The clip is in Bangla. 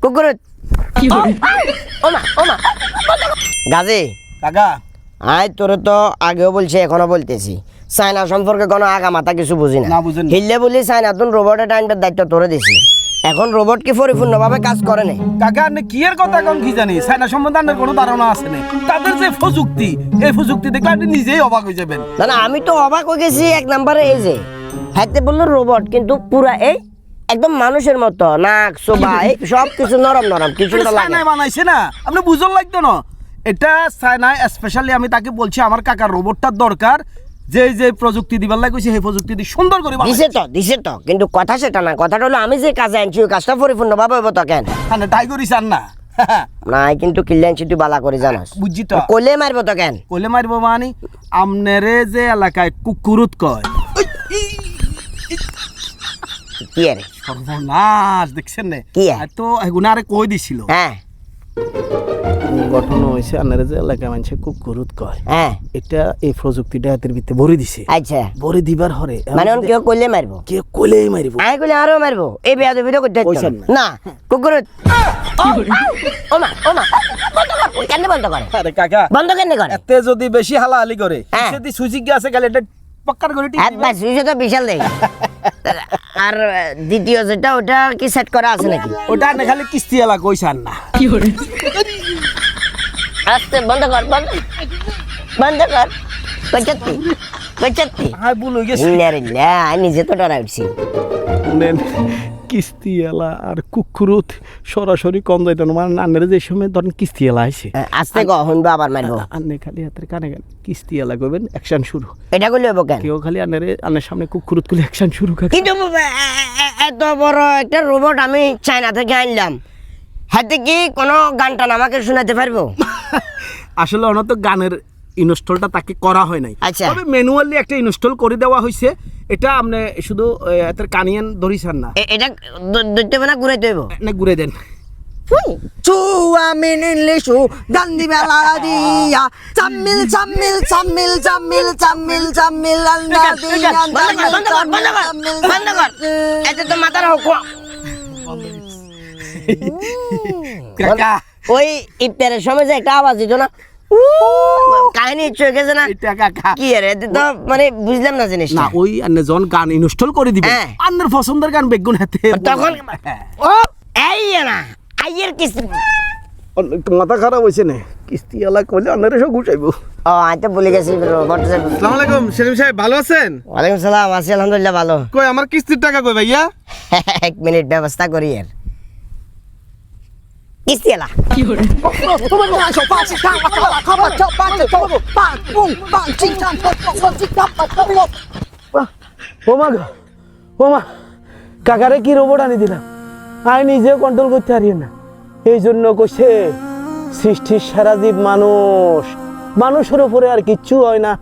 কুকুর ওমা ওমা গাজী কাকা আয় তোরে তো আগেও বলছি এখনো বলতেছি চায়না সম্পর্কে কোনো আগা মাথা কিছু বুঝি না হিললে বলি চায়না তুন রোবটে টাইমটার দায়িত্ব তোরে দিছি এখন রোবট কি পরিপূর্ণভাবে কাজ করে না কাকা আপনি কি এর কথা এখন কি জানি চায়না সম্বন্ধে আপনার কোনো ধারণা আছে না তাদের যে প্রযুক্তি এই প্রযুক্তি দেখলে আপনি নিজেই অবাক হয়ে যাবেন না না আমি তো অবাক হয়ে গেছি এক নম্বরে এই যে হাইতে বললো রোবট কিন্তু পুরা এই একদম মানুষের মতো নাক সোবা এই সব কিছু নরম নরম কিছু তো লাগে চায়নায় বানাইছে না আপনি বুঝন লাগতো না এটা চায়নায় স্পেশালি আমি তাকে বলছি আমার কাকার রোবটটার দরকার যে যে প্রযুক্তি দিবার লাগছে সেই প্রযুক্তি দিয়ে সুন্দর করে দিছে তো কিন্তু কথা সেটা না কথাটা হলো আমি যে কাজে আনছি ওই কাজটা পরিপূর্ণভাবে হইব তো কেন হ্যাঁ তাই করি চান না নাই কিন্তু কিল্লে আনছি তুই বালা করে জানাস বুঝছি তো কোলে মারবো তো কেন কোলে মারবো মানে আমনেরে যে এলাকায় কুকুরুত কয় কি আরে সর্বনাশ দেখছেন না কি তো এগুনা আরে কই দিছিল হ্যাঁ গঠন হয়েছে আপনারা যে এলাকায় মানুষ কুকুরুত কয় হ্যাঁ এটা এই প্রযুক্তিটা হাতের ভিতরে ভরে দিছে আচ্ছা ভরে দিবার হরে মানে কেউ কোলে মারবো কে কোলেই মারিব আমি কইলে আরো মারবো এই বেয়াদ ভিডিও করতে পয়সা না কুকুর ওমা ওমা বন্ধ কর কেন বন্ধ করে আরে কাকা বন্ধ কেন করে এতে যদি বেশি হালাহালি করে হ্যাঁ। সেদি সুজি আছে গেলে এটা পক্কার করে ঠিক একবার সুইচ তো বিশাল দেই আর দ্বিতীয় যেটা ওটা কি সেট করা আছে নাকি ওটা না খালি কিস্তি এলাকা কইছান না আস্তে বন্ধ কর বন্ধ কর কইছাত্তি হাই ভুল হয়ে গেছে ইল্লা নিজে তো ডরা উঠছি কিস্তি এলা আর কুকুরুত সরাসরি কম যাইতো না মানে আন্নারে যে সময় ধরেন কিস্তি এলা আইছে আস্তে গো হইনবা আবার মারবো আন্নে খালি হাতের কানে কানে কিস্তি এলা করবেন অ্যাকশন শুরু এটা কইলে হইব কেন কেউ খালি আন্নের সামনে কুকুরুত করলে অ্যাকশন শুরু কাকা কিন্তু এত বড় একটা রোবট আমি চায়না থেকে আনলাম হাতে কি কোনো গানটা আমাকে শোনাতে পারবো আসলে ওনা তো গানের ইনস্টলটা তাকে করা হয় নাই আচ্ছা। তবে ম্যানুয়ালি একটা ইনস্টল করে দেওয়া হয়েছে এটা আপনি শুধু এর কানিয়ান ধরিছেন না এটা ধরতে হবে না ঘুরাইতে হইব না ঘুরে দেন চুয়া মিনিলিশু গান্ধী বেলা দিয়া চাম্মিল চাম্মিল চাম্মিল চাম্মিল চাম্মিল চাম্মিল আল্লাহ দিয়া বন্ধ কর এতে তো মাথার হোক কাকা ওই ইফতারের সময় যে একটা আওয়াজ দিত না কাহিনী চলে গেছে না এটা কাকা কি রে এতে তো মানে বুঝলাম না জিনিস না ওই আন্নে জন গান ইনস্টল করে দিবেন হ্যাঁ। আন্নের পছন্দের গান বেগুন হাতে তখন ও এই না আইয়ের কিস্তি মাথা খারাপ হইছে না কিস্তি এলা কইলে আন্নারে সব গুছাইবো ও আমি তো ভুলে গেছি আসসালামু আলাইকুম সেলিম সাহেব ভালো আছেন ওয়ালাইকুম সালাম আছি আলহামদুলিল্লাহ ভালো কই আমার কিস্তির টাকা কই ভাইয়া এক মিনিট ব্যবস্থা করি এর কিস্তি এলা ওমা গো ওমা কাকারে কি রোবট আনি দিলাম আমি নিজেও কন্ট্রোল করতে পারি না এই জন্য কইছে সৃষ্টির সারা জীব মানুষের উপরে আর কিচ্ছু হয় না